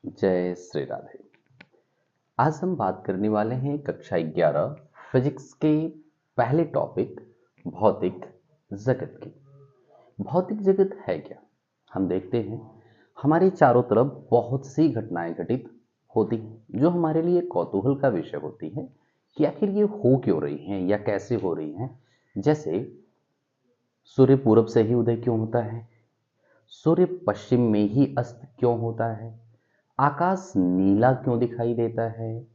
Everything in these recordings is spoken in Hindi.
जय श्री राधे। आज हम बात करने वाले हैं कक्षा 11 फिजिक्स के पहले टॉपिक भौतिक जगत की। भौतिक जगत है क्या? हम देखते हैं हमारे चारों तरफ बहुत सी घटनाएं घटित होती हैं जो हमारे लिए कौतूहल का विषय होती है कि आखिर ये हो क्यों रही हैं या कैसे हो रही हैं। जैसे सूर्य पूरब से ही उदय क्यों होता है, सूर्य पश्चिम में ही अस्त क्यों होता है, आकाश नीला क्यों दिखाई देता है,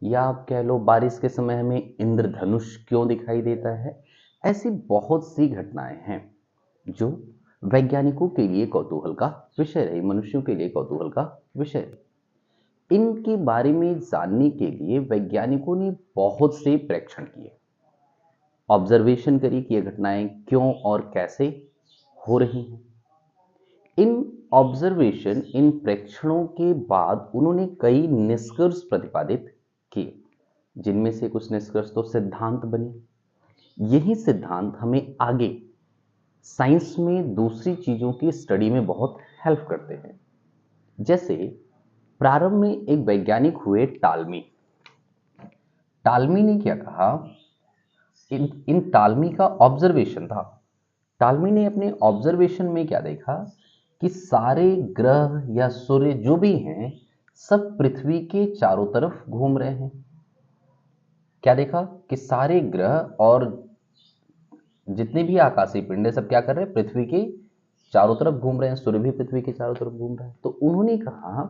या आप कह लो बारिश के समय हमें इंद्रधनुष क्यों दिखाई देता है। ऐसी बहुत सी घटनाएं हैं जो वैज्ञानिकों के लिए कौतूहल का विषय रही, मनुष्यों के लिए कौतूहल का विषय रही। इनके बारे में जानने के लिए वैज्ञानिकों ने बहुत से प्रेक्षण किए, ऑब्जर्वेशन करी कि ये घटनाएं क्यों और कैसे हो रही हैं। इन ऑब्जर्वेशन, इन प्रेक्षणों के बाद उन्होंने कई निष्कर्ष प्रतिपादित किए, जिनमें से कुछ निष्कर्ष तो सिद्धांत बने। यही सिद्धांत हमें आगे साइंस में दूसरी चीजों की स्टडी में बहुत हेल्प करते हैं। जैसे प्रारंभ में एक वैज्ञानिक हुए टालमी। टालमी ने क्या कहा, इन टालमी का ऑब्जर्वेशन था। टालमी ने अपने ऑब्जर्वेशन में क्या देखा कि सारे ग्रह या सूर्य जो भी हैं सब पृथ्वी के चारों तरफ घूम रहे हैं। क्या देखा कि सारे ग्रह और जितने भी आकाशीय पिंड है सब क्या कर रहे हैं, पृथ्वी के चारों तरफ घूम रहे हैं। सूर्य भी पृथ्वी के चारों तरफ घूम रहा है। तो उन्होंने कहा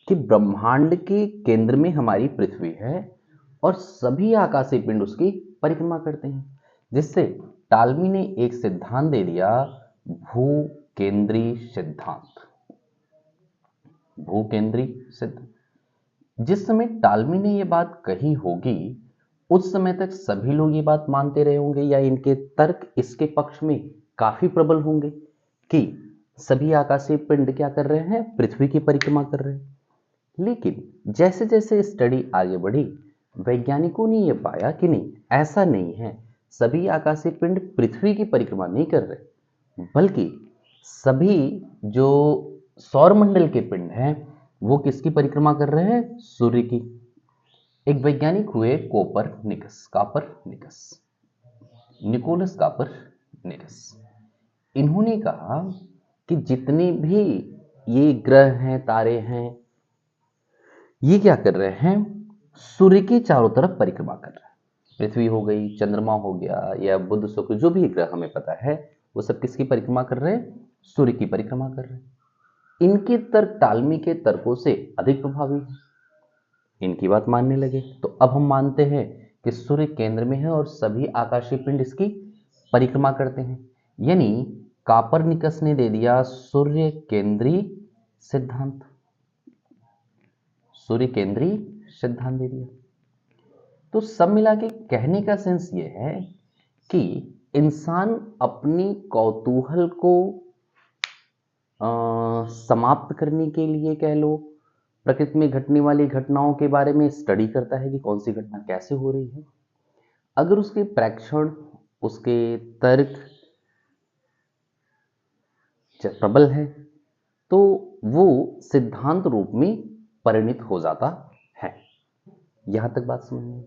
कि ब्रह्मांड के केंद्र में हमारी पृथ्वी है और सभी आकाशीय पिंड उसकी परिक्रमा करते हैं, जिससे टालमी ने एक सिद्धांत दे दिया, भू केंद्रीय सिद्धांत। भू केंद्रीय सिद्धांत। जिस समय टालमी ने यह बात कही होगी उस समय तक सभी लोग ये बात मानते रहे होंगे या इनके तर्क इसके पक्ष में काफी प्रबल होंगे कि सभी आकाशीय पिंड क्या कर रहे हैं, पृथ्वी की परिक्रमा कर रहे हैं। लेकिन जैसे जैसे स्टडी आगे बढ़ी वैज्ञानिकों ने यह पाया कि नहीं, ऐसा नहीं है। सभी आकाशीय पिंड पृथ्वी की परिक्रमा नहीं कर रहे, बल्कि सभी जो सौरमंडल के पिंड हैं वो किसकी परिक्रमा कर रहे हैं, सूर्य की। एक वैज्ञानिक हुए कापरनिकस, निकोलस कापरनिकस। इन्होंने कहा कि जितने भी ये ग्रह हैं, तारे हैं, ये क्या कर रहे हैं, सूर्य के चारों तरफ परिक्रमा कर रहे हैं। पृथ्वी हो गई, चंद्रमा हो गया, या बुध शुक्र जो भी ग्रह हमें पता है वो सब किसकी परिक्रमा कर रहे हैं, सूर्य की परिक्रमा कर रहे हैं। इनके तर्क टालमी के तर्कों से अधिक प्रभावी है, इनकी बात मानने लगे। तो अब हम मानते हैं कि सूर्य केंद्र में है और सभी आकाशीय पिंड इसकी परिक्रमा करते हैं। यानी कापरनिकस ने दे दिया सूर्य केंद्रीय सिद्धांत, सूर्य केंद्रीय सिद्धांत दे दिया। तो सब मिला के कहने का सेंस ये है कि इंसान अपनी कौतूहल को समाप्त करने के लिए कह लो, प्रकृति में घटने वाली घटनाओं के बारे में स्टडी करता है कि कौन सी घटना कैसे हो रही है। अगर उसके प्रेक्षण, उसके तर्क प्रबल है तो वो सिद्धांत रूप में परिणित हो जाता है। यहां तक बात समझ में।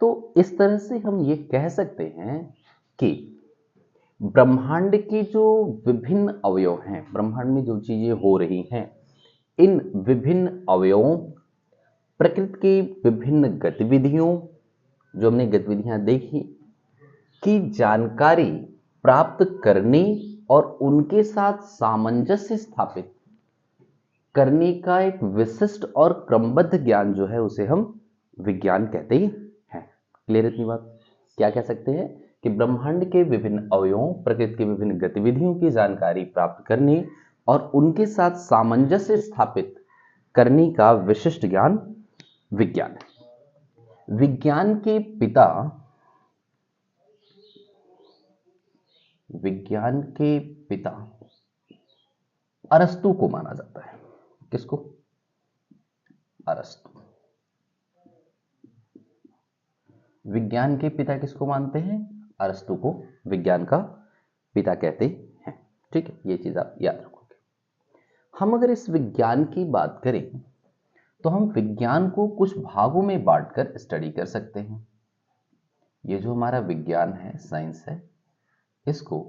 तो इस तरह से हम ये कह सकते हैं कि ब्रह्मांड के जो विभिन्न अवयव हैं, ब्रह्मांड में जो चीजें हो रही हैं, इन विभिन्न अवयवों, प्रकृति की विभिन्न गतिविधियों, जो हमने गतिविधियां देखी, की जानकारी प्राप्त करने और उनके साथ सामंजस्य स्थापित करने का एक विशिष्ट और क्रमबद्ध ज्ञान जो है उसे हम विज्ञान कहते हैं। क्लियर इतनी बात? क्या कह सकते हैं कि ब्रह्मांड के विभिन्न अवयवों, प्रकृति की विभिन्न गतिविधियों की जानकारी प्राप्त करने और उनके साथ सामंजस्य स्थापित करने का विशिष्ट ज्ञान विज्ञान है। विज्ञान के पिता अरस्तु को माना जाता है। किसको? अरस्तु। विज्ञान के पिता किसको मानते हैं? अरस्तु को विज्ञान का पिता कहते हैं। ठीक है, ये चीज आप याद रखोगे। हम अगर इस विज्ञान की बात करें तो हम विज्ञान को कुछ भागों में बांटकर स्टडी कर सकते हैं। ये जो हमारा विज्ञान है, साइंस है, इसको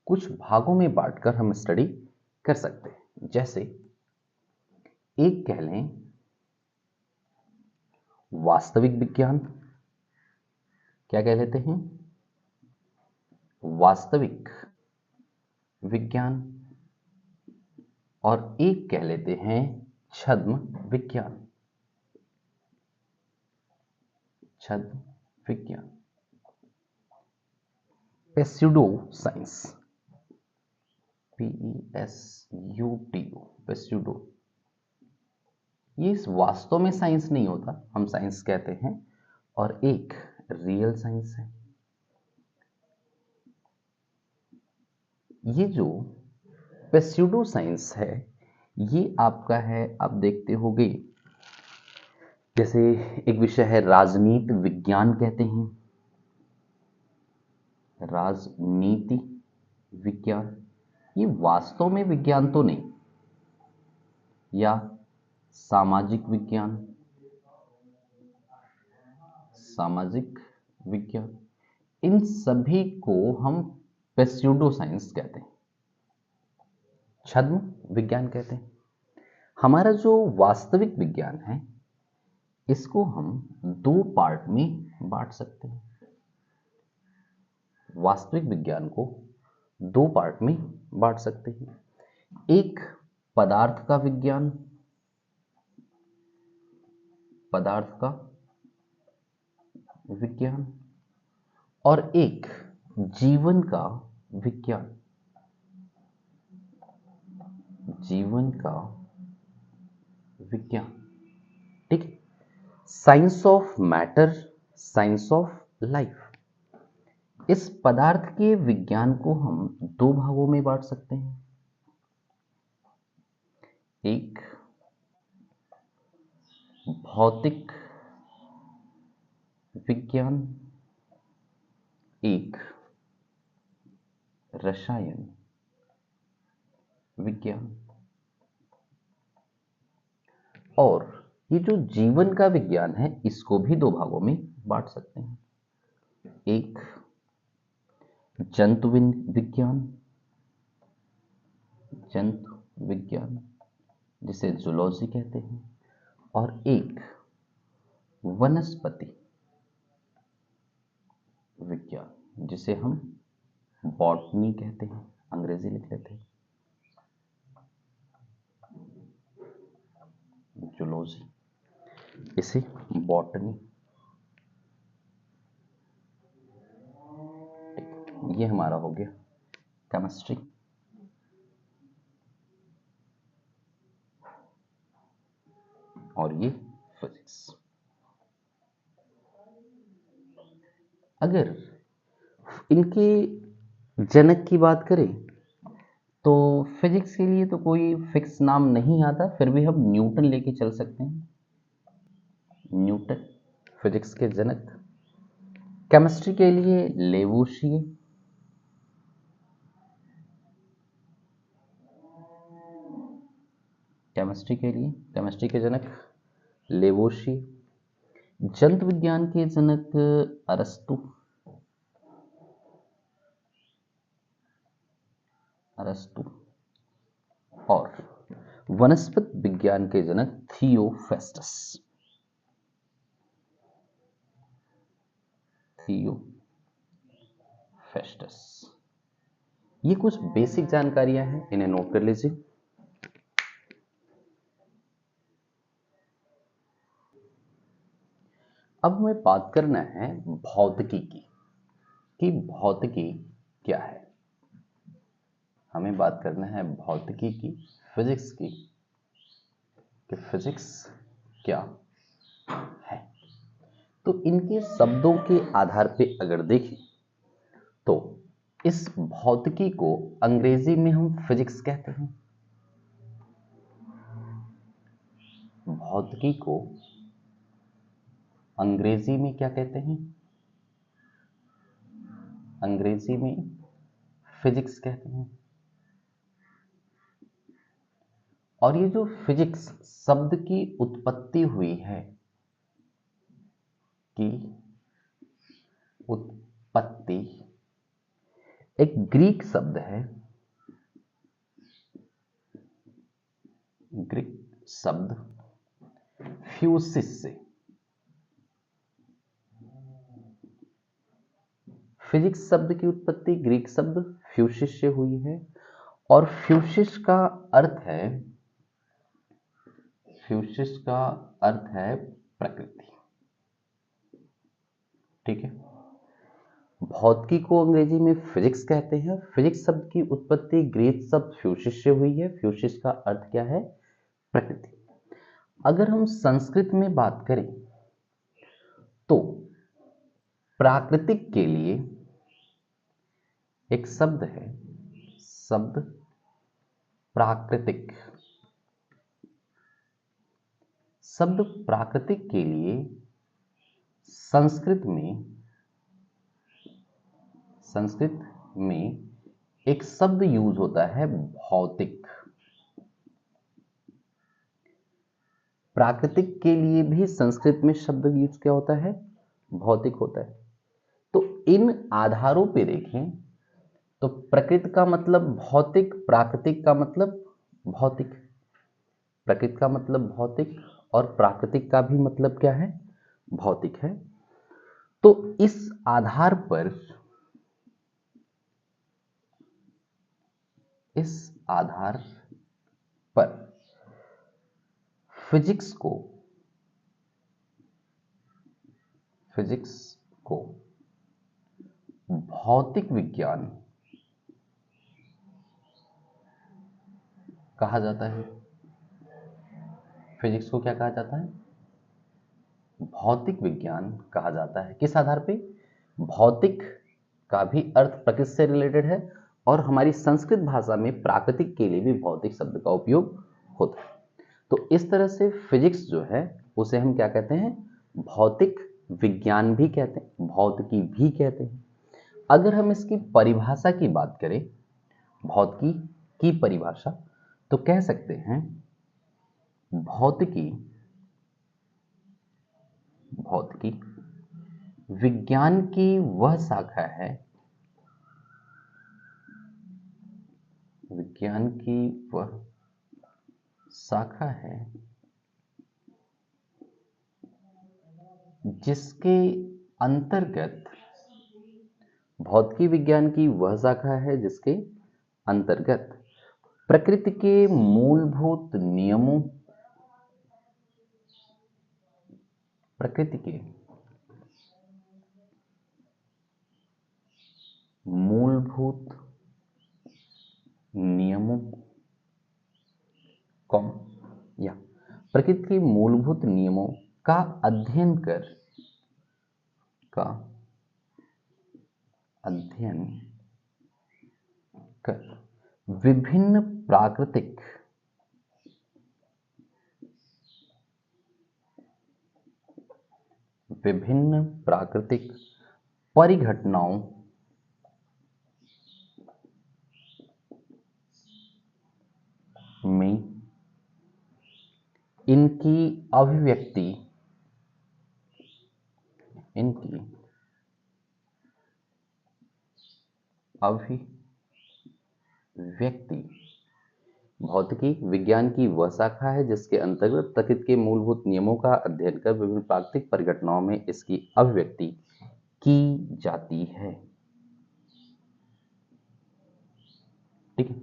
कुछ भागों में बांटकर हम स्टडी कर सकते हैं। जैसे एक कह लें वास्तविक विज्ञान, क्या कह लेते हैं? वास्तविक विज्ञान। और एक कह लेते हैं छद्म विज्ञान। छद्म विज्ञान, पेस्यूडो साइंस, PESUDO, पेस्यूडो। ये वास्तव में साइंस नहीं होता, हम साइंस कहते हैं। और एक रियल साइंस है। ये जो पेस्यूडो साइंस है, ये आपका है, आप देखते होंगे, जैसे एक विषय है राजनीति विज्ञान कहते हैं, राजनीति विज्ञान। ये वास्तव में विज्ञान तो नहीं। या सामाजिक विज्ञान, सामाजिक विज्ञान, इन सभी को हम पेस्यूडो साइंस कहते हैं, छद्म विज्ञान कहते हैं। हमारा जो वास्तविक विज्ञान है, इसको हम दो पार्ट में बांट सकते हैं। वास्तविक विज्ञान को दो पार्ट में बांट सकते हैं। एक पदार्थ का विज्ञान, पदार्थ का विज्ञान, और एक जीवन का विज्ञान, जीवन का विज्ञान। ठीक है। Science of matter, science of life. इस पदार्थ के विज्ञान को हम दो भागों में बांट सकते हैं। एक भौतिक विज्ञान, एक रसायन विज्ञान। और ये जो जीवन का विज्ञान है, इसको भी दो भागों में बांट सकते हैं। एक जंतु विज्ञान, जंतु विज्ञान जिसे जूलॉजी कहते हैं, और एक वनस्पति विज्ञान जिसे हम बॉटनी कहते हैं, अंग्रेजी लिख लेते हैं, जूलॉजी, इसे बॉटनी। ये हमारा हो गया केमिस्ट्री। और ये फिजिक्स। अगर इनके जनक की बात करें तो फिजिक्स के लिए तो कोई फिक्स नाम नहीं आता, फिर भी हम न्यूटन लेके चल सकते हैं। न्यूटन फिजिक्स के जनक। केमिस्ट्री के लिए लेवोशिए, केमिस्ट्री के लिए, केमिस्ट्री के जनक लेवोशिए। जंतु विज्ञान के जनक अरस्तु, अरस्तु। और वनस्पति विज्ञान के जनक थियोफेस्टस, थियोफेस्टस। ये कुछ बेसिक जानकारियां हैं, इन्हें नोट कर लीजिए। अब हमें बात करना है भौतिकी की, कि भौतिकी क्या है। हमें बात करना है भौतिकी की, फिजिक्स की, कि फिजिक्स क्या है। तो इनके शब्दों के आधार पे अगर देखें तो इस भौतिकी को अंग्रेजी में हम फिजिक्स कहते हैं। भौतिकी को अंग्रेजी में क्या कहते हैं? अंग्रेजी में फिजिक्स कहते हैं। और ये जो फिजिक्स शब्द की उत्पत्ति हुई है, की उत्पत्ति एक ग्रीक शब्द है, ग्रीक शब्द फ्यूसिस से। फिजिक्स शब्द की उत्पत्ति ग्रीक शब्द फ्यूसिस से हुई है और फ्यूसिस का अर्थ है, फ्यूसिस का अर्थ है प्रकृति। ठीक है, भौतिकी को अंग्रेजी में फिजिक्स कहते हैं। फिजिक्स शब्द की उत्पत्ति ग्रीक शब्द फ्यूसिस से हुई है। फ्यूसिस का अर्थ क्या है? प्रकृति। अगर हम संस्कृत में बात करें तो प्राकृतिक के लिए एक शब्द है, शब्द प्राकृतिक। शब्द प्राकृतिक के लिए संस्कृत में एक शब्द यूज होता है, भौतिक। प्राकृतिक के लिए भी संस्कृत में शब्द यूज क्या होता है? भौतिक होता है। तो इन आधारों पे देखें तो प्रकृति का मतलब भौतिक, प्राकृतिक का मतलब भौतिक। प्रकृति का मतलब भौतिक और प्राकृतिक का भी मतलब क्या है? भौतिक है। तो इस आधार पर फिजिक्स को भौतिक विज्ञान कहा जाता है। फिजिक्स को क्या कहा जाता है? भौतिक विज्ञान कहा जाता है। किस आधार पे? भौतिक का भी अर्थ प्रकृति से रिलेटेड है और हमारी संस्कृत भाषा में प्राकृतिक के लिए भी भौतिक शब्द का उपयोग होता है। तो इस तरह से फिजिक्स जो है उसे हम क्या कहते हैं? भौतिक विज्ञान भी कहते हैं, भौतिकी भी कहते हैं। अगर हम इसकी परिभाषा की बात करें, भौतिकी की परिभाषा, तो कह सकते हैं भौतिकी विज्ञान की वह शाखा है, विज्ञान की वह शाखा है जिसके अंतर्गत, भौतिकी विज्ञान की वह शाखा है जिसके अंतर्गत प्रकृति के मूलभूत नियमों, प्रकृति के मूलभूत नियमों या प्रकृति के मूलभूत नियमों का अध्ययन कर विभिन्न प्राकृतिक परिघटनाओं में इनकी अभिव्यक्ति भौतिकी विज्ञान की वह शाखा है जिसके अंतर्गत प्रकृति के मूलभूत नियमों का अध्ययन कर विभिन्न प्राकृतिक परिघटनाओं में इसकी अभिव्यक्ति की जाती है। ठीक है,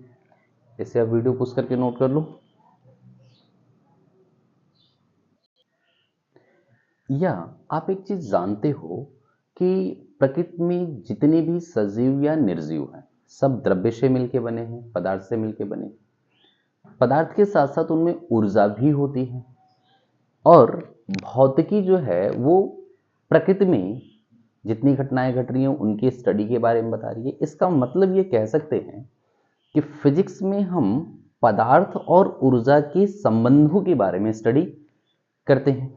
इसे आप वीडियो पुश करके नोट कर लो। या आप एक चीज जानते हो कि प्रकृति में जितने भी सजीव या निर्जीव हैं सब द्रव्य से मिलकर बने हैं, पदार्थ से मिलकर बने। पदार्थ के साथ साथ उनमें ऊर्जा भी होती है और भौतिकी जो है वो प्रकृति में जितनी घटनाएं घट रही हैं उनकी स्टडी के बारे में बता रही है। इसका मतलब ये कह सकते हैं कि फिजिक्स में हम पदार्थ और ऊर्जा के संबंधों के बारे में स्टडी करते हैं।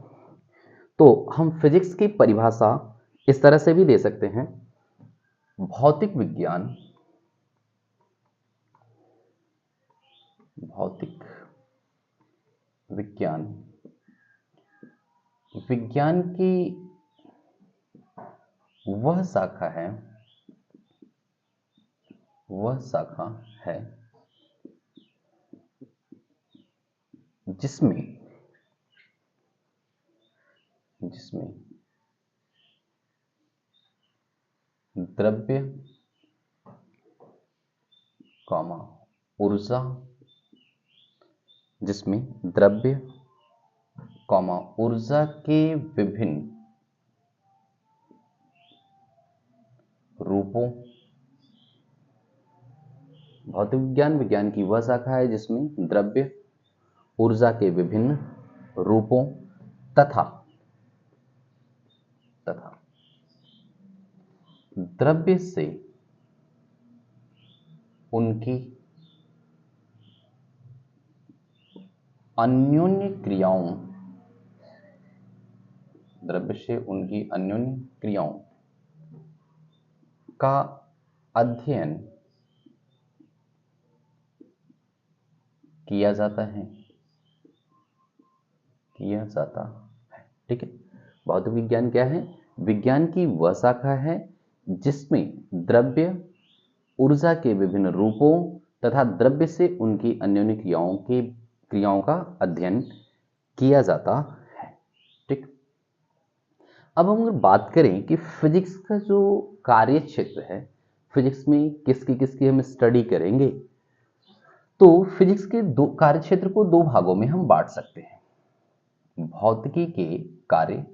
तो हम फिजिक्स की परिभाषा इस तरह से भी दे सकते हैं, भौतिक विज्ञान विज्ञान की वह शाखा है जिसमें द्रव्य कॉमा ऊर्जा के विभिन्न रूपों। भौतिक विज्ञान की वह शाखा है जिसमें द्रव्य ऊर्जा के विभिन्न रूपों तथा द्रव्य से उनकी अन्योन्य क्रियाओं का अध्ययन किया जाता है। ठीक है। भौतिक विज्ञान क्या है? विज्ञान की वह शाखा है जिसमें द्रव्य ऊर्जा के विभिन्न रूपों तथा द्रव्य से उनकी अन्योन्य क्रियाओं का अध्ययन किया जाता है। ठीक। अब हम अगर बात करें कि फिजिक्स का जो कार्य क्षेत्र है, फिजिक्स में किसकी हम स्टडी करेंगे, तो फिजिक्स के दो कार्य क्षेत्र को दो भागों में हम बांट सकते हैं। भौतिकी के कार्य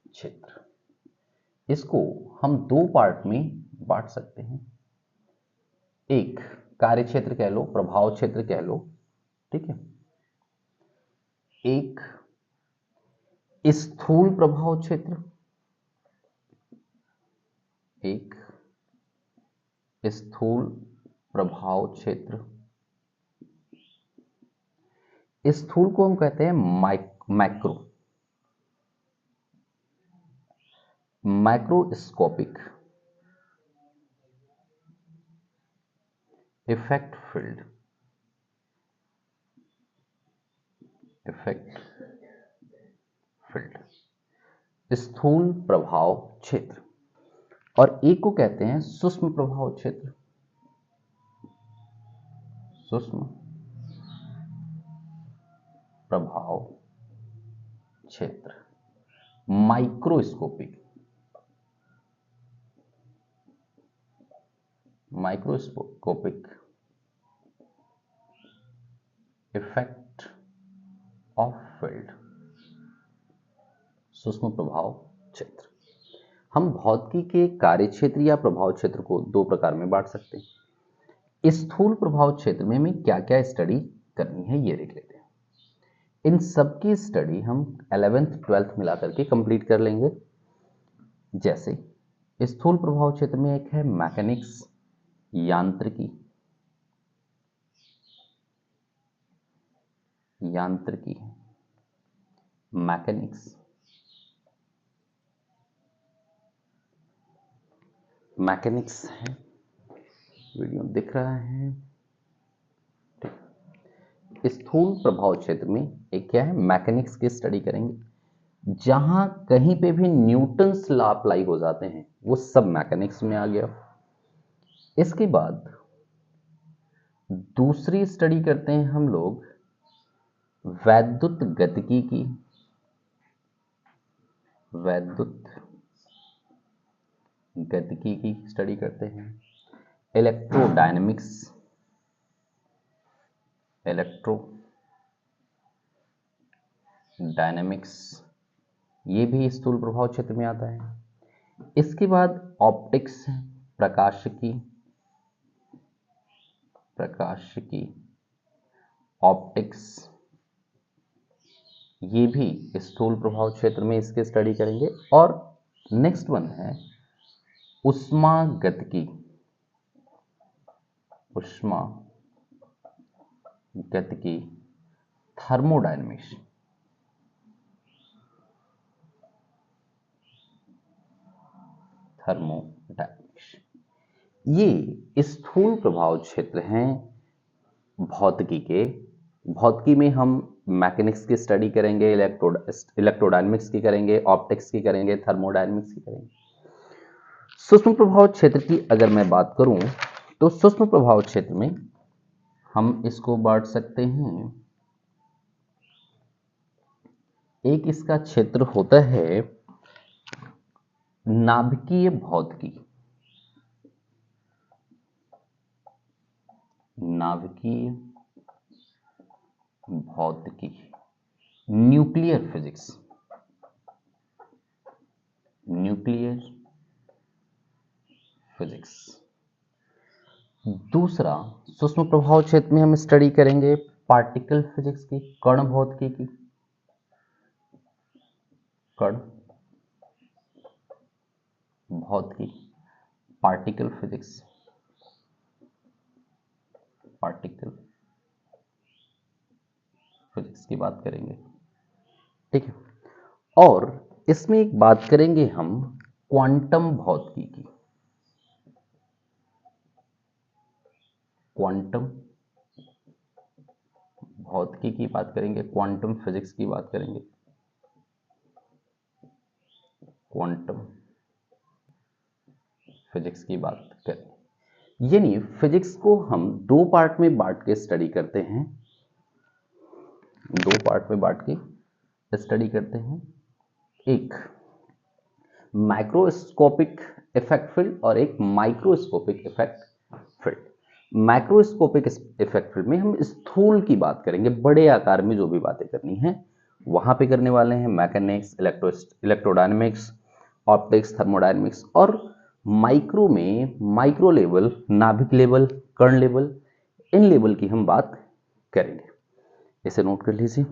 क्षेत्र, इसको हम दो पार्ट में बांट सकते हैं। एक कार्य क्षेत्र कह लो, प्रभाव क्षेत्र कह लो, ठीक है। एक स्थूल प्रभाव क्षेत्र, स्थूल को हम कहते हैं मैक्रोस्कोपिक इफेक्ट फील्ड, स्थूल प्रभाव क्षेत्र। और एक को कहते हैं सूक्ष्म प्रभाव क्षेत्र, माइक्रोस्कोपिक इफेक्ट ऑफ फील्ड, सूक्ष्म प्रभाव क्षेत्र। हम भौतिकी के कार्य क्षेत्र या प्रभाव क्षेत्र को दो प्रकार में बांट सकते हैं। स्थूल प्रभाव क्षेत्र में हमें क्या क्या स्टडी करनी है ये देख लेते हैं। इन सब की स्टडी हम 11th 12th मिला करके कंप्लीट कर लेंगे। जैसे स्थूल प्रभाव क्षेत्र में एक है मैकेनिक्स, यांत्रिकी, मैकेनिक्स है, वीडियो दिख रहा है। स्थूल प्रभाव क्षेत्र में एक क्या है, मैकेनिक्स की स्टडी करेंगे। जहां कहीं पे भी न्यूटन्स लॉ अप्लाई हो जाते हैं वो सब मैकेनिक्स में आ गया। इसके बाद दूसरी स्टडी करते हैं हम लोग वैद्युत गतिकी की, स्टडी करते हैं। इलेक्ट्रोडायनेमिक्स, ये भी स्थूल प्रभाव क्षेत्र में आता है। इसके बाद ऑप्टिक्स, प्रकाशिकी, ये भी स्थूल प्रभाव क्षेत्र में इसके स्टडी करेंगे। और नेक्स्ट वन है उष्मागतिकी, थर्मोडायनेमिक्स, ये स्थूल प्रभाव क्षेत्र हैं भौतिकी के। भौतिकी में हम मैकेनिक्स की स्टडी करेंगे, इलेक्ट्रोडायनेमिक्स की करेंगे, ऑप्टिक्स की करेंगे, थर्मोडायनेमिक्स की करेंगे। सूक्ष्म प्रभाव क्षेत्र की अगर मैं बात करूं तो सूक्ष्म प्रभाव क्षेत्र में हम इसको बांट सकते हैं। एक इसका क्षेत्र होता है नाभिकीय भौतिकी। नाभिकीय भौतिकी, न्यूक्लियर फिजिक्स। Nuclear physics. दूसरा सूक्ष्म प्रभाव क्षेत्र में हम स्टडी करेंगे पार्टिकल फिजिक्स की, कण भौतिकी की। कण भौतिकी, पार्टिकल फिजिक्स। पार्टिकल फिजिक्स की बात करेंगे, ठीक है। और इसमें एक बात करेंगे हम क्वांटम भौतिकी की। क्वांटम भौतिकी की बात करेंगे, क्वांटम फिजिक्स की बात करेंगे। क्वांटम फिजिक्स की बात करें, यानी फिजिक्स को हम दो पार्ट में बांट के स्टडी करते हैं। दो पार्ट में बांट के स्टडी करते हैं। एक माइक्रोस्कोपिक इफेक्ट फील्ड और एक microscopic effect field. Microscopic effect field में हम स्थूल की बात करेंगे, बड़े आकार में जो भी बातें करनी है वहां पे करने वाले हैं। Mechanics, electrodynamics, optics, thermodynamics. और माइक्रो में माइक्रो लेवल, नाभिक लेवल, कण लेवल, इन लेवल की हम बात करेंगे। इसे नोट कर लीजिए।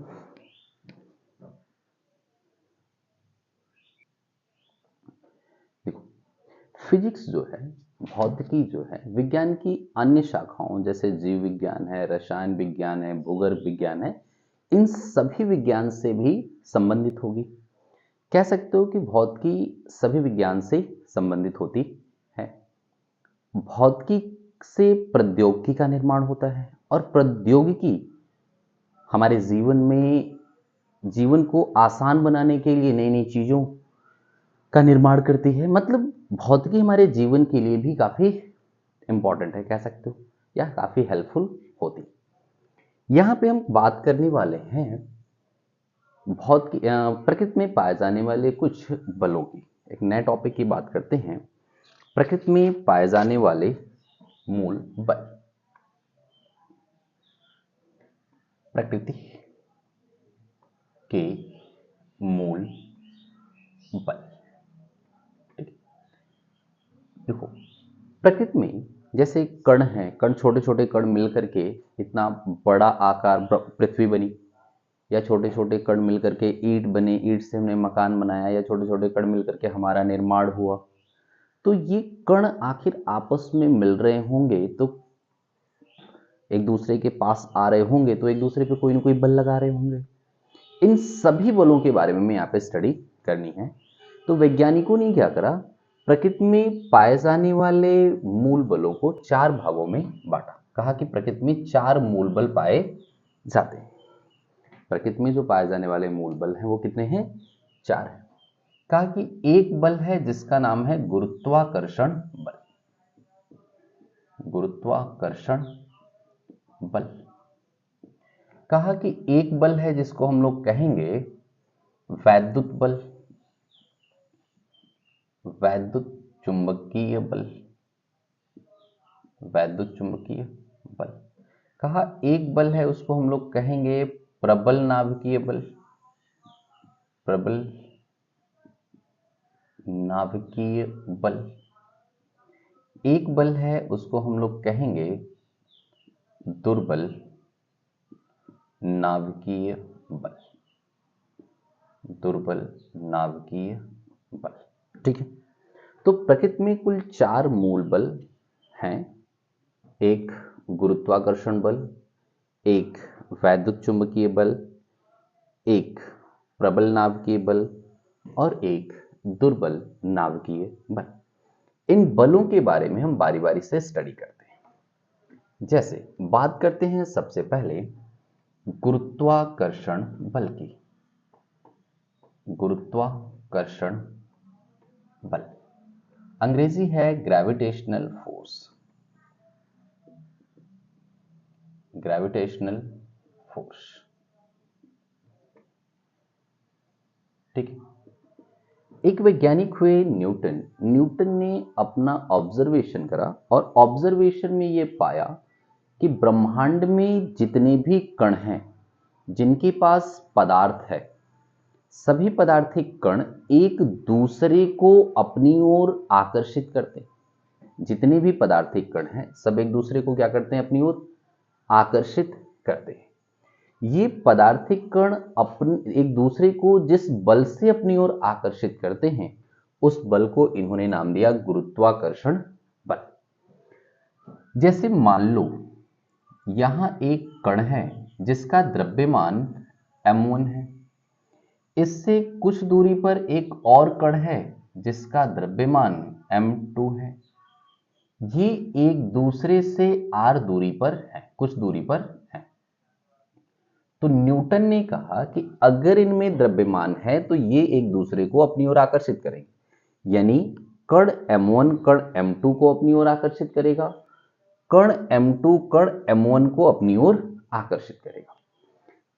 देखो, फिजिक्स जो है, भौतिकी जो है, विज्ञान की अन्य शाखाओं जैसे जीव विज्ञान है, रसायन विज्ञान है, भूगर्भ विज्ञान है, इन सभी विज्ञान से भी संबंधित होगी। कह सकते हो कि भौतिकी सभी विज्ञान से संबंधित होती है। भौतिकी से प्रौद्योगिकी का निर्माण होता है और प्रौद्योगिकी हमारे जीवन में, जीवन को आसान बनाने के लिए नई नई चीजों का निर्माण करती है। मतलब भौतिकी हमारे जीवन के लिए भी काफी इंपॉर्टेंट है, कह सकते हो, या काफी हेल्पफुल होती। यहां पे हम बात करने वाले हैं प्रकृति में पाए जाने वाले कुछ बलों की। एक नए टॉपिक की बात करते हैं, प्रकृति में पाए जाने वाले मूल बल। प्रकृति के मूल बल। देखो, प्रकृति में जैसे कण हैं, कण छोटे छोटे कण मिलकर के इतना बड़ा आकार पृथ्वी बनी, या छोटे छोटे कण मिलकर के ईंट बने, ईंट से हमने मकान बनाया, या छोटे छोटे कण मिलकर के हमारा निर्माण हुआ। तो ये कण आखिर आपस में मिल रहे होंगे तो एक दूसरे के पास आ रहे होंगे, तो एक दूसरे पे कोई ना कोई बल लगा रहे होंगे। इन सभी बलों के बारे में यहाँ पे स्टडी करनी है। तो वैज्ञानिकों ने क्या करा, प्रकृति में पाए जाने वाले मूल बलों को चार भागों में बांटा। कहा कि प्रकृति में चार मूल बल पाए जाते हैं। प्रकृति में जो पाए जाने वाले मूल बल हैं वो कितने हैं? चार हैं। कहा कि एक बल है जिसका नाम है गुरुत्वाकर्षण बल। गुरुत्वाकर्षण बल। कहा कि एक बल है जिसको हम लोग कहेंगे वैद्युत बल, वैद्युत चुंबकीय बल। वैद्युत चुंबकीय बल। कहा एक बल है उसको हम लोग कहेंगे प्रबल नाभिकीय बल। प्रबल नाभिकीय बल। एक बल है उसको हम लोग कहेंगे दुर्बल नाभिकीय बल। दुर्बल नाभिकीय बल, ठीक है। तो प्रकृति में कुल चार मूल बल हैं। एक गुरुत्वाकर्षण बल, एक वैद्युत चुंबकीय बल, एक प्रबल नाभिकीय बल और एक दुर्बल नाभिकीय बल। इन बलों के बारे में हम बारी बारी से स्टडी करते हैं। जैसे बात करते हैं सबसे पहले गुरुत्वाकर्षण बल की। गुरुत्वाकर्षण बल अंग्रेजी है ग्रेविटेशनल फोर्स। ग्रेविटेशनल फोर्स, ठीक है। एक वैज्ञानिक हुए न्यूटन। न्यूटन ने अपना ऑब्जर्वेशन करा और ऑब्जर्वेशन में यह पाया कि ब्रह्मांड में जितने भी कण हैं जिनके पास पदार्थ है, सभी पदार्थिक कण एक दूसरे को अपनी ओर आकर्षित करते हैं। जितने भी पदार्थिक कण हैं सब एक दूसरे को क्या करते हैं? अपनी ओर आकर्षित करते हैं। ये पदार्थिक कण अपने एक दूसरे को जिस बल से अपनी ओर आकर्षित करते हैं उस बल को इन्होंने नाम दिया गुरुत्वाकर्षण बल। जैसे मान लो यहां एक कण है जिसका द्रव्यमान m1 है। इससे कुछ दूरी पर एक और कण है जिसका द्रव्यमान m2 है। ये एक दूसरे से r दूरी पर है, कुछ दूरी पर है। तो न्यूटन ने कहा कि अगर इनमें द्रव्यमान है तो ये एक दूसरे को अपनी ओर आकर्षित करेंगे। यानी कण m1 कण m2 को अपनी ओर आकर्षित करेगा, कण m2 कण m1 को अपनी ओर आकर्षित करेगा।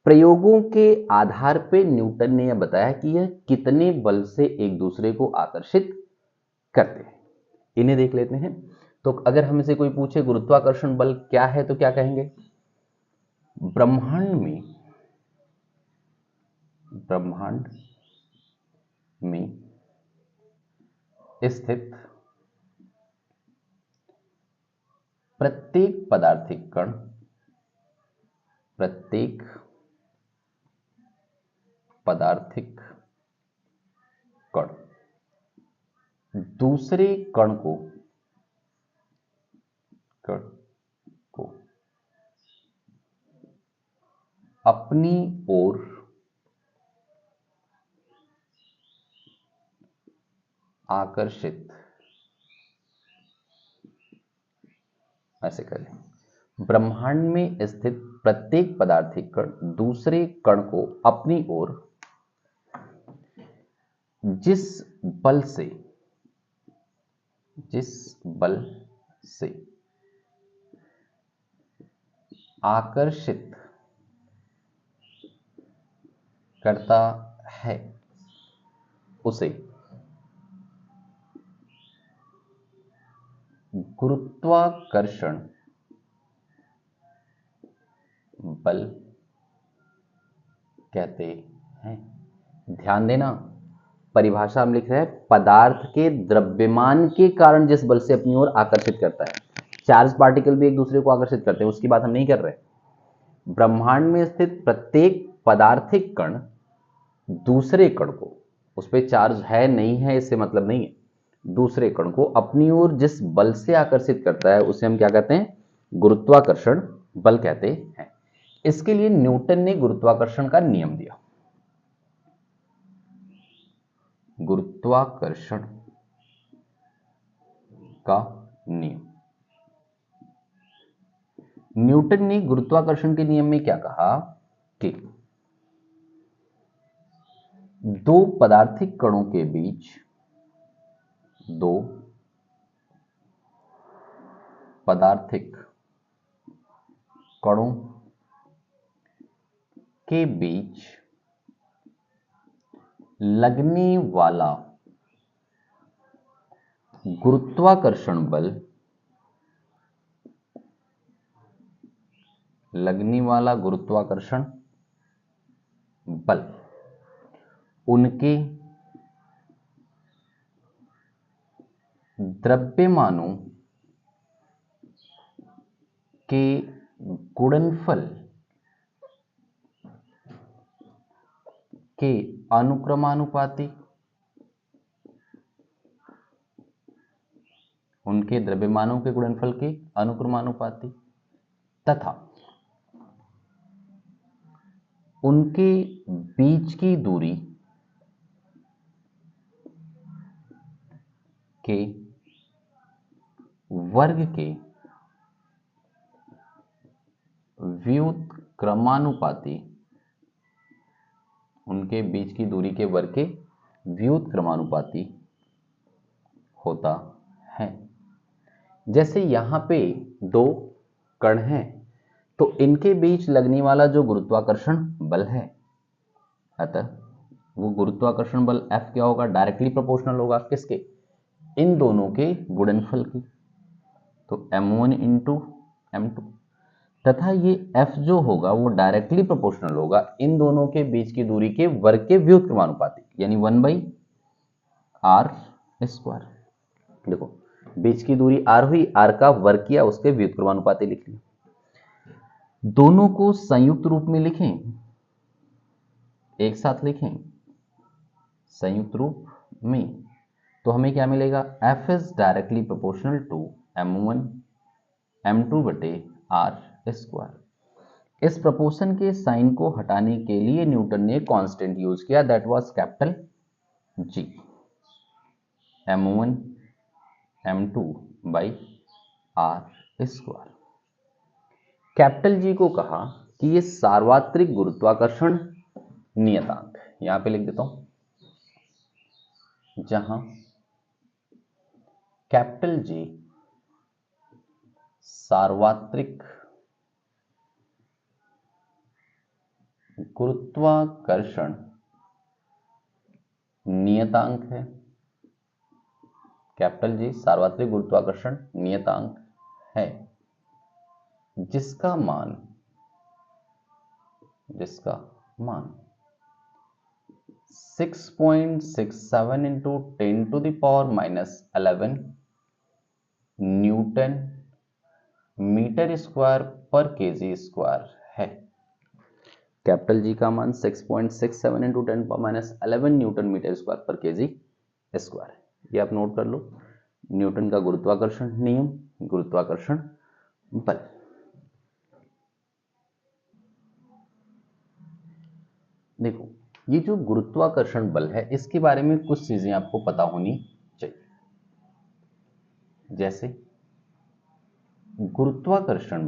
प्रयोगों के आधार पर न्यूटन ने यह बताया कि यह कितने बल से एक दूसरे को आकर्षित करते हैं। इन्हें देख लेते हैं। तो अगर हमसे कोई पूछे गुरुत्वाकर्षण बल क्या है तो क्या कहेंगे? ब्रह्मांड में स्थित प्रत्येक पदार्थिक कण दूसरे कण को अपनी ओर आकर्षित, ऐसे करें, ब्रह्मांड में स्थित प्रत्येक पदार्थिक कण दूसरे कण को अपनी ओर जिस बल से आकर्षित करता है उसे गुरुत्वाकर्षण बल कहते हैं। ध्यान देना, परिभाषा हम लिख रहे हैं पदार्थ के द्रव्यमान के कारण जिस बल से अपनी ओर आकर्षित करता है। चार्ज पार्टिकल भी एक दूसरे को आकर्षित करते हैं, उसकी बात हम नहीं कर रहे। ब्रह्मांड में स्थित प्रत्येक पदार्थिक कण दूसरे कण को, उस पर चार्ज है नहीं है इससे मतलब नहीं है, दूसरे कण को अपनी ओर जिस बल से आकर्षित करता है उसे हम क्या कहते हैं? गुरुत्वाकर्षण बल कहते हैं। इसके लिए न्यूटन ने गुरुत्वाकर्षण का नियम दिया। गुरुत्वाकर्षण का नियम। न्यूटन ने गुरुत्वाकर्षण के नियम में क्या कहा कि दो पदार्थिक कणों के बीच, दो पदार्थिक कणों के बीच लगने वाला गुरुत्वाकर्षण बल, उनके द्रव्यमानों के गुणनफल के अनुक्रमानुपाती, तथा उनके बीच की दूरी के वर्ग के व्युत्क्रमानुपाती, उनके बीच की दूरी के वर्ग के व्युत्क्रमानुपाती होता है। जैसे यहां पे दो कण हैं तो इनके बीच लगने वाला जो गुरुत्वाकर्षण बल है, अतः वो गुरुत्वाकर्षण बल F क्या होगा, डायरेक्टली प्रोपोर्शनल होगा किसके, इन दोनों के गुणनफल की, तो m1 इंटू m2, तथा ये F जो होगा वो डायरेक्टली प्रोपोर्शनल होगा इन दोनों के बीच की दूरी के वर्ग के व्युत्क्रमानुपाती, यानी 1/r²। देखो बीच की दूरी r हुई, r का वर्ग किया, उसके व्युत्क्रमानुपाती लिख लिया। दोनों को संयुक्त रूप में लिखें, एक साथ लिखें संयुक्त रूप में, तो हमें क्या मिलेगा, F is directly proportional to m1 m2 बटे r²। इस प्रोपोर्शन के साइन को हटाने के लिए न्यूटन ने कांस्टेंट यूज किया, that was capital G, m1 m2 by r²। Capital G को कहा कि ये सार्वत्रिक गुरुत्वाकर्षण नियतांक, यहां पे लिख देता हूं, जहां कैपिटल जी सार्वत्रिक गुरुत्वाकर्षण नियतांक है, कैपिटल जी सार्वत्रिक गुरुत्वाकर्षण नियतांक है, जिसका मान 6.67 इंटू 10⁻11 न्यूटन मीटर स्क्वायर पर केजी स्क्वायर है। कैपिटल जी का मान 6.67 इंटू 10⁻11 न्यूटन मीटर स्क्वायर पर केजी स्क्वायर, ये आप नोट कर लो। न्यूटन का गुरुत्वाकर्षण नियम, गुरुत्वाकर्षण बल। देखो ये जो गुरुत्वाकर्षण बल है इसके बारे में कुछ चीजें आपको पता होनी चाहिए, जैसे गुरुत्वाकर्षण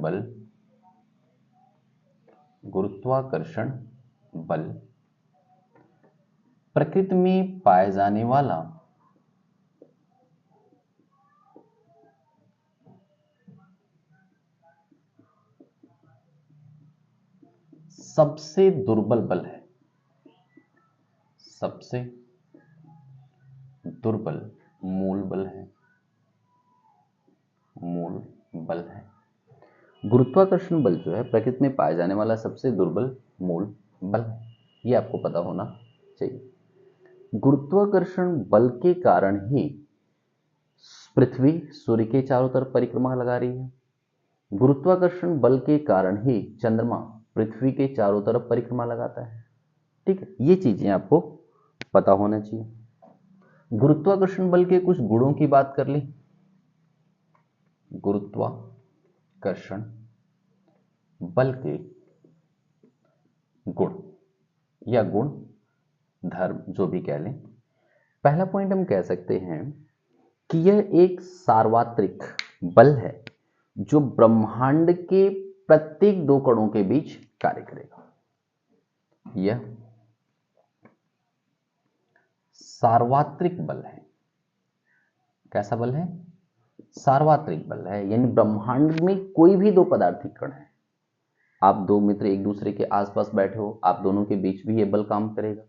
बल प्रकृति में पाए जाने वाला सबसे दुर्बल बल है, सबसे दुर्बल मूल बल है। गुरुत्वाकर्षण बल जो है प्रकृति में पाए जाने वाला सबसे दुर्बल मूल बल है, ये आपको पता होना चाहिए। गुरुत्वाकर्षण बल के कारण ही पृथ्वी सूर्य के चारों तरफ परिक्रमा लगा रही है, गुरुत्वाकर्षण बल के कारण ही चंद्रमा पृथ्वी के चारों तरफ परिक्रमा लगाता है। ठीक है, ये चीजें आपको पता होना चाहिए। गुरुत्वाकर्षण बल के कुछ गुणों की बात कर ली। गुरुत्वाकर्षण बल के गुण या गुण धर्म जो भी कह लें, पहला पॉइंट हम कह सकते हैं कि यह एक सार्वत्रिक बल है जो ब्रह्मांड के प्रत्येक दो कणों के बीच कार्य करेगा। यह सार्वत्रिक बल है। कैसा बल है? सार्वत्रिक बल है, यानी ब्रह्मांड में कोई भी दो पदार्थिक कण है, आप दो मित्र एक दूसरे के आसपास बैठे हो, आप दोनों के बीच भी यह बल काम करेगा।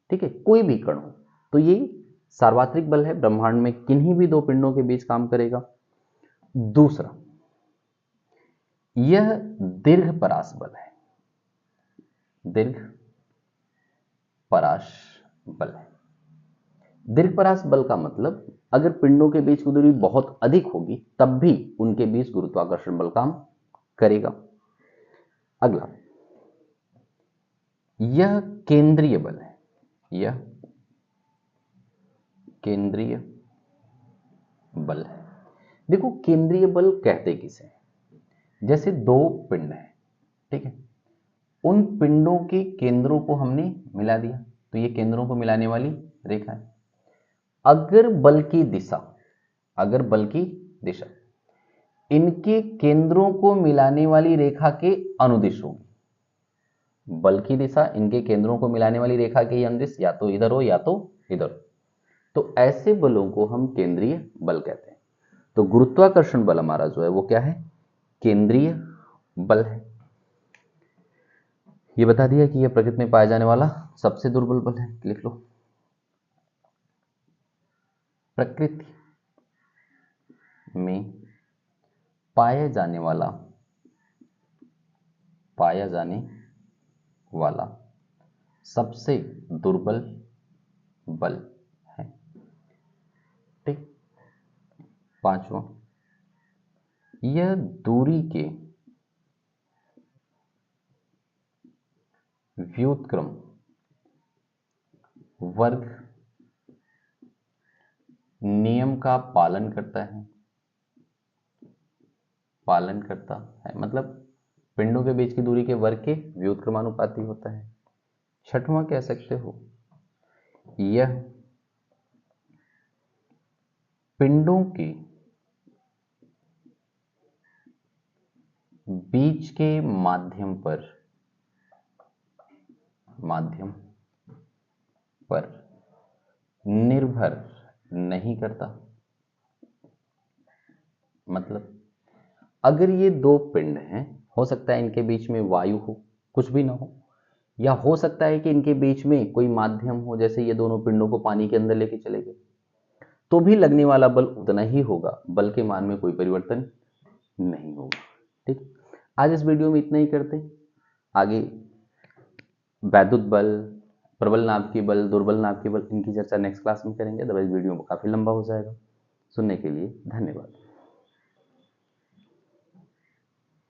ठीक है, कोई भी कण हो तो ये सार्वत्रिक बल है, ब्रह्मांड में किन्हीं भी दो पिंडों के बीच काम करेगा। दूसरा, यह दीर्घ परास बल है। दीर्घ परास बल है। दीर्घ परास बल का मतलब अगर पिंडों के बीच की दूरी बहुत अधिक होगी तब भी उनके बीच गुरुत्वाकर्षण बल काम करेगा। अगला, यह केंद्रीय बल है। यह केंद्रीय बल है। देखो केंद्रीय बल कहते किसे, जैसे दो पिंड हैं, ठीक है, उन पिंडों के केंद्रों को हमने मिला दिया तो ये केंद्रों को मिलाने वाली रेखा है। अगर बल की दिशा इनके केंद्रों को मिलाने वाली रेखा के अनुदिश होगी। बल की दिशा इनके केंद्रों को मिलाने वाली रेखा के अनुदिश या तो इधर हो या तो इधर। तो ऐसे बलों को हम केंद्रीय बल कहते हैं। तो गुरुत्वाकर्षण बल हमारा जो है वो क्या है, केंद्रीय बल है। ये बता दिया कि यह प्रकृति में पाया जाने वाला सबसे दुर्बल बल है, लिख लो। प्रकृति में पाया जाने वाला सबसे दुर्बल बल है। ठीक। पांचवा, यह दूरी के व्युत्क्रम वर्ग नियम का पालन करता है, मतलब पिंडों के बीच की दूरी के वर्ग के व्युत्क्रमानुपाती होता है। छठवां कह सकते हो, यह पिंडों के बीच के माध्यम पर निर्भर नहीं करता। मतलब अगर ये दो पिंड हैं, हो सकता है इनके बीच में वायु हो, कुछ भी ना हो, या हो सकता है कि इनके बीच में कोई माध्यम हो, जैसे ये दोनों पिंडों को पानी के अंदर लेके चले गए, तो भी लगने वाला बल उतना ही होगा, बल के मान में कोई परिवर्तन नहीं होगा। ठीक, आज इस वीडियो में इतना ही करते हैं। आगे वैद्युत बल, प्रबल नाभिकीय बल, दुर्बल नाभिकीय बल, इनकी चर्चा नेक्स्ट क्लास में करेंगे। अदरवाइज वीडियो काफी लंबा हो जाएगा। सुनने के लिए धन्यवाद।